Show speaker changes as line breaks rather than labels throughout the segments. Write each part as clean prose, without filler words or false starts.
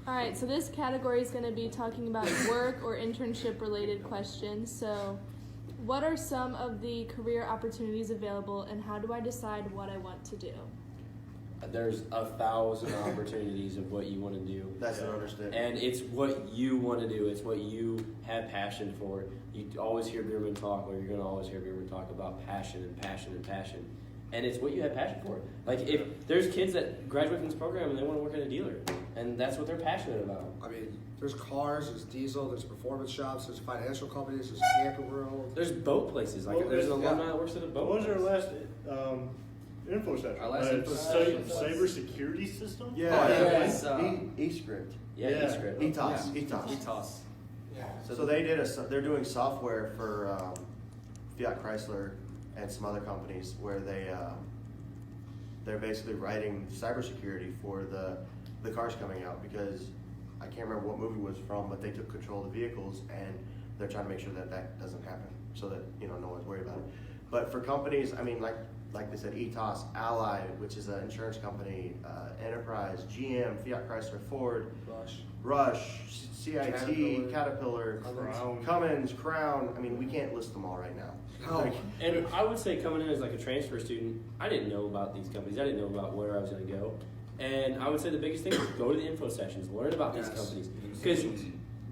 All right, so this category is going to be talking about work or internship related questions. So what are some of the career opportunities available, and how do I decide what I want to do?
There's 1,000 opportunities of what you want to do.
That's an understanding.
And it's what you want to do. It's what you have passion for. You always hear Beerman talk, or you're going to always hear Beerman talk about passion and passion and passion. And it's what you have passion for. Like, if there's kids that graduate from this program and they want to work at a dealer, and that's what they're passionate about.
I mean, there's cars, there's diesel, there's performance shops, there's financial companies, there's camping world.
There's boat places. Like, there's an alumni that works at a boat.
What was our last info session?
Our last info session was-
cybersecurity system?
Yeah,
Oh,
eScript.
Yeah,
Yeah.
eScript.
ETOS.
ETOS.
So they're doing software for Fiat Chrysler and some other companies where they're basically writing cybersecurity for the cars coming out, because I can't remember what movie it was from, but they took control of the vehicles and they're trying to make sure that that doesn't happen, so that no one's worried about it. But for companies, I mean, like they said, ETOS, Ally, which is an insurance company, Enterprise, GM, Fiat Chrysler, Ford, Rush, CIT, Caterpillar, Cummins, Crown. I mean, we can't list them all right now.
Oh,
And I would say coming in as like a transfer student, I didn't know about these companies. I didn't know about where I was going to go. And I would say the biggest thing is go to the info sessions, learn about these companies. Because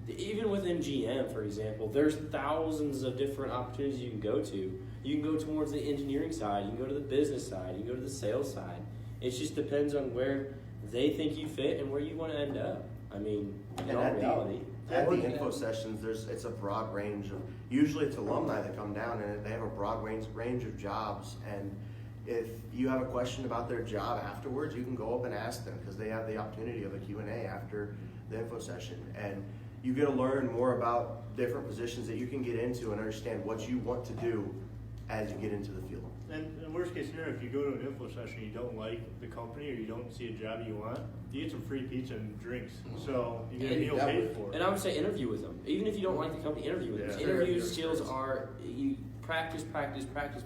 even within GM, for example, there's thousands of different opportunities you can go to. You can go towards the engineering side, you can go to the business side, you can go to the sales side. It just depends on where they think you fit and where you want to end up. I mean, in all reality.
At the info sessions, it's a broad range of, usually it's alumni that come down and they have a broad range of jobs, and if you have a question about their job afterwards, you can go up and ask them, because they have the opportunity of a Q&A after the info session, and you get to learn more about different positions that you can get into and understand what you want to do as you get into the field.
And in worst case scenario, if you go to an info session and you don't like the company or you don't see a job you want, you get some free pizza and drinks. So you get a meal paid for.
And I would say interview with them. Even if you don't like the company, interview with them. Interview skills are, you practice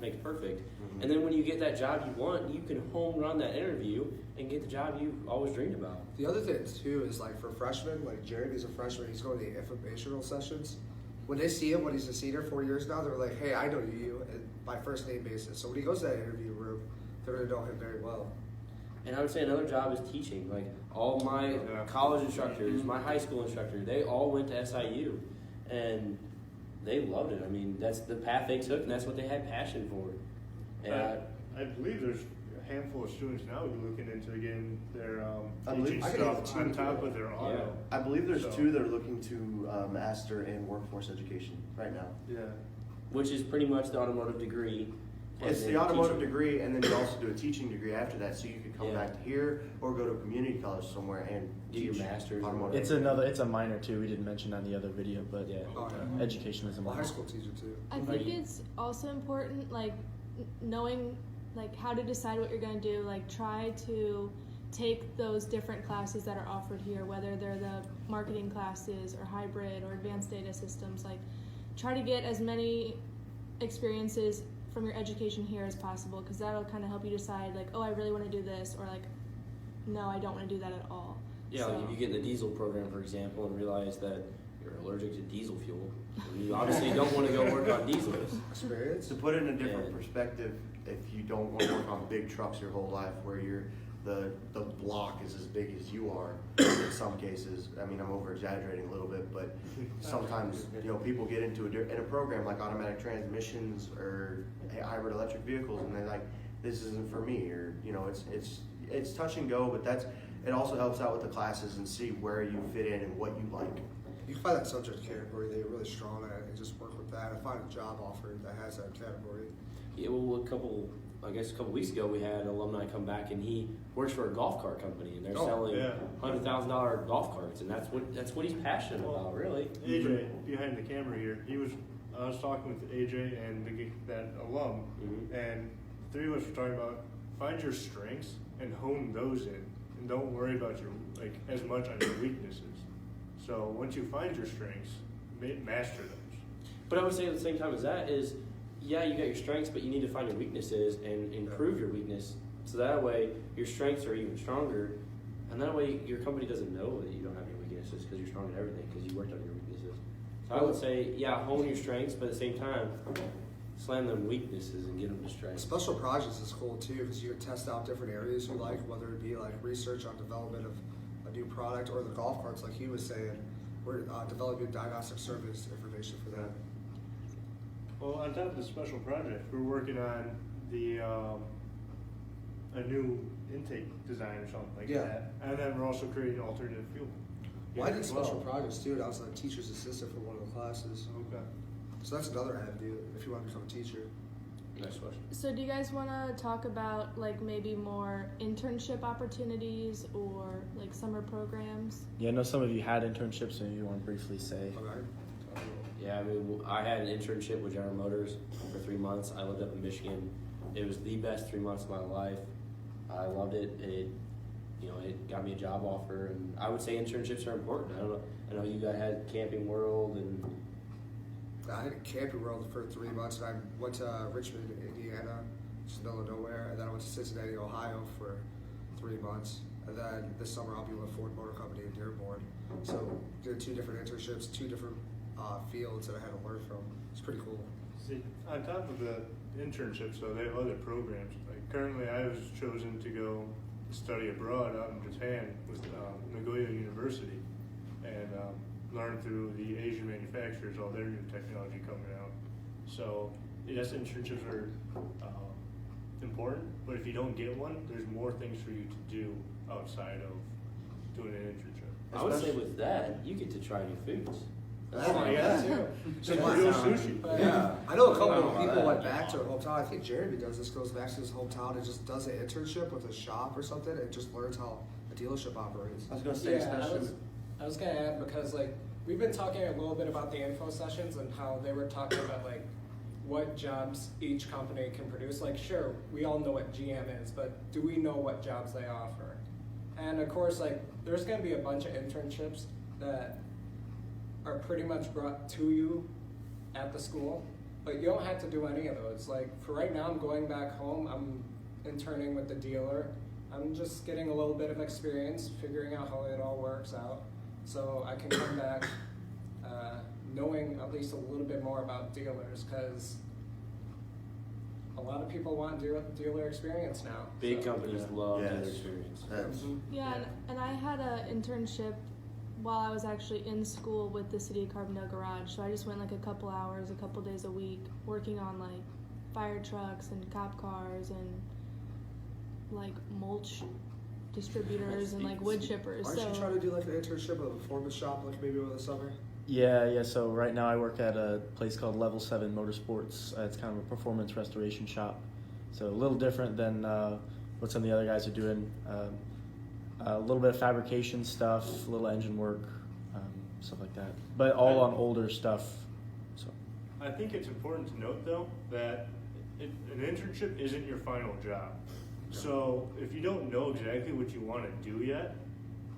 makes perfect. And then when you get that job you want, you can home run that interview and get the job you always dreamed about.
the other thing too is, like, for freshmen, like Jared, he's a freshman, he's going to the informational sessions. When they see him, when he's a senior 4 years now, they're like, hey, I know you by first name basis. So when he goes to that interview room, they're going to know him very well.
And I would say another job is teaching. Like, all my college instructors, my high school instructor, they all went to SIU, and they loved it. I mean, that's the path they took, and that's what they had passion for. And
I believe there's a handful of students now who are looking into getting their
I believe-
teaching
I can
stuff
get
on
two
top
too.
of their auto.
I believe there's
So-
2 that are looking to master in workforce education right now.
Yeah.
which is pretty much the automotive degree.
It's
And
the
then
automotive
teaching.
degree, and then you also do a teaching degree after that, so you could come
Yeah.
back here or go to a community college somewhere and
Do your
teach
master's.
automotive.
It's a minor too. We didn't mention on the other video, but
Yeah.
Oh, yeah.
education is a
Well, high
minor.
school teacher too.
I think it's also important, like, knowing, like, how to decide what you're going to do. Like, try to take those different classes that are offered here, whether they're the marketing classes or hybrid or advanced data systems. Like, try to get as many experiences from your education here as possible, because that'll kind of help you decide, like, oh, I really want to do this, or like, no, I don't want to do that at all.
Yeah, like if you get in the diesel program, for example, and realize that you're allergic to diesel fuel, you obviously don't want to go work on diesels.
Experience?
To put it in a different
Yeah.
perspective, if you don't want to work on big trucks your whole life, where the block is as big as you are, in some cases. I mean, I'm over exaggerating a little bit, but sometimes people get into in a program like automatic transmissions or hybrid electric vehicles, and they're like, this isn't for me, or it's touch and go. But it also helps out with the classes and see where you fit in and what you like.
You can find that subject category that you're really strong at and just work with that, and find a job offer that has that category.
Yeah, well, a couple weeks ago, we had an alumni come back, and he works for a golf cart company, and they're selling $100,000 golf carts, and that's what he's passionate about, really.
AJ, behind the camera here, I was talking with AJ and that alum, and the 3 of us were talking about find your strengths and hone those in, and don't worry about as much on your weaknesses. So once you find your strengths, master those.
But I would say at the same time as that is, yeah, you got your strengths, but you need to find your weaknesses and improve your weakness, so that way your strengths are even stronger, and that way your company doesn't know that you don't have your weaknesses. weaknesses because you're strong at everything because you worked on your weaknesses. So I would say, yeah, hone your strengths, but at the same time, slam them weaknesses and get them to strengths.
Special projects is cool too because you can test out different areas you like, whether it be like research on development of a new product or the golf carts, like he was saying. We're developing diagnostic service information for that.
Well, on top of the special project, we're working on the a new intake design or something like
Yeah.
that, and then we're also creating alternative fuel.
Well, I did
as well.
special projects too, and I was a teacher's assistant for one of the classes.
Okay.
So that's another avenue if you want to become a teacher.
Next question.
So do you guys want to talk about like maybe more internship opportunities or like summer programs?
Yeah, I know some of you had internships, so you want to briefly say.
Okay.
Yeah, I mean, I had an internship with General Motors for 3 months. I lived up in Michigan. It was the best 3 months of my life. I loved it. It got me a job offer, and I would say internships are important. I know you guys had Camping World, and
I had a camping world for 3 months, and I went to Richmond, Indiana, just in the middle of nowhere, and then I went to Cincinnati, Ohio for 3 months. And then this summer I'll be with Ford Motor Company in Dearborn. So did 2 different internships, 2 different fields that I had to learn from. It's pretty cool.
See, on top of the internships, though, they have other programs. Like currently, I was chosen to go study abroad out in Japan with Nagoya University and learn through the Asian manufacturers all their new technology coming out. So yes, internships are important, but if you don't get one, there's more things for you to do outside of doing an internship.
I would say with that, you get to try new foods.
Oh my
God.
too.
So real sushi.
Yeah.
I know a couple
I don't
of
know
people
that.
went back to their hometown. I think Jeremy does this, goes back to his hometown and just does an internship with a shop or something and just learns how a dealership operates.
I was gonna say, especially
I was gonna add because like we've been talking a little bit about the info sessions and how they were talking about like what jobs each company can produce. Like sure, we all know what GM is, but do we know what jobs they offer? And of course, like there's gonna be a bunch of internships that are pretty much brought to you at the school, but you don't have to do any of those. Like for right now, I'm going back home. I'm interning with the dealer. I'm just getting a little bit of experience, figuring out how it all works out, so I can come back knowing at least a little bit more about dealers, because a lot of people want dealer experience now.
Big
so.
companies love
Yes.
their experience.
that's
Yeah, and I had an internship while I was actually in school with the City of Carbondale Garage. So I just went like a couple hours, a couple days a week, working on like fire trucks and cop cars and like mulch distributors and like wood chippers.
Aren't
So
you trying to do like an internship at a performance shop like maybe over the summer?
Yeah. So right now I work at a place called Level 7 Motorsports. It's kind of a performance restoration shop. So a little different than what some of the other guys are doing. A little bit of fabrication stuff, a little engine work, stuff like that. But all on older stuff. So
I think it's important to note though that an internship isn't your final job. So if you don't know exactly what you want to do yet,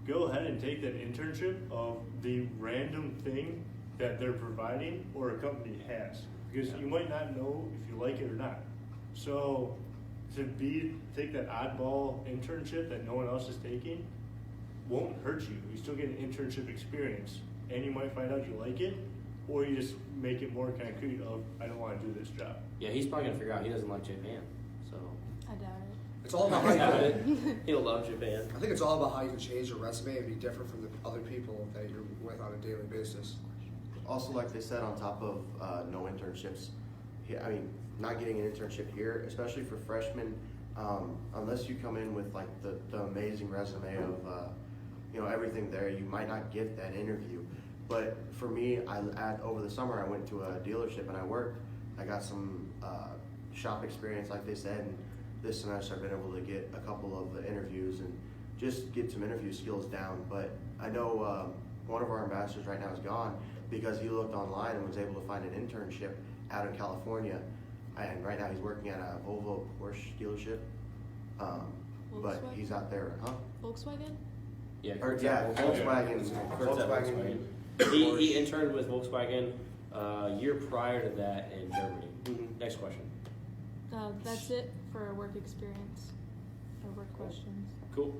go ahead and take that internship of the random thing that they're providing or a company has, because you might not know if you like it or not. So take that oddball internship that no one else is taking won't hurt you. You still get an internship experience, and you might find out you like it, or you just make it more concrete of I don't want to do this job.
Yeah, he's probably gonna figure out he doesn't like Japan, so
I doubt it.
It's all about how you
he'll love Japan.
I think it's all about how you can change your resume and be different from the other people that you're with on a daily basis.
also, like they said, on top of no internships. I mean, not getting an internship here, especially for freshmen, unless you come in with like the amazing resume of everything there, you might not get that interview. But for me, over the summer I went to a dealership and I worked. I got some shop experience, like they said, and this semester I've been able to get a couple of the interviews and just get some interview skills down. But I know one of our ambassadors right now is gone because he looked online and was able to find an internship out in California, and right now he's working at a Volvo Porsche dealership. But
Volkswagen?
he's out there, huh?
Volkswagen?
Yeah,
Volkswagen.
Kurt's at
Volkswagen.
He interned with Volkswagen a year prior to that in Germany.
Mhm.
Next question.
That's it for work experience or work questions.
Cool.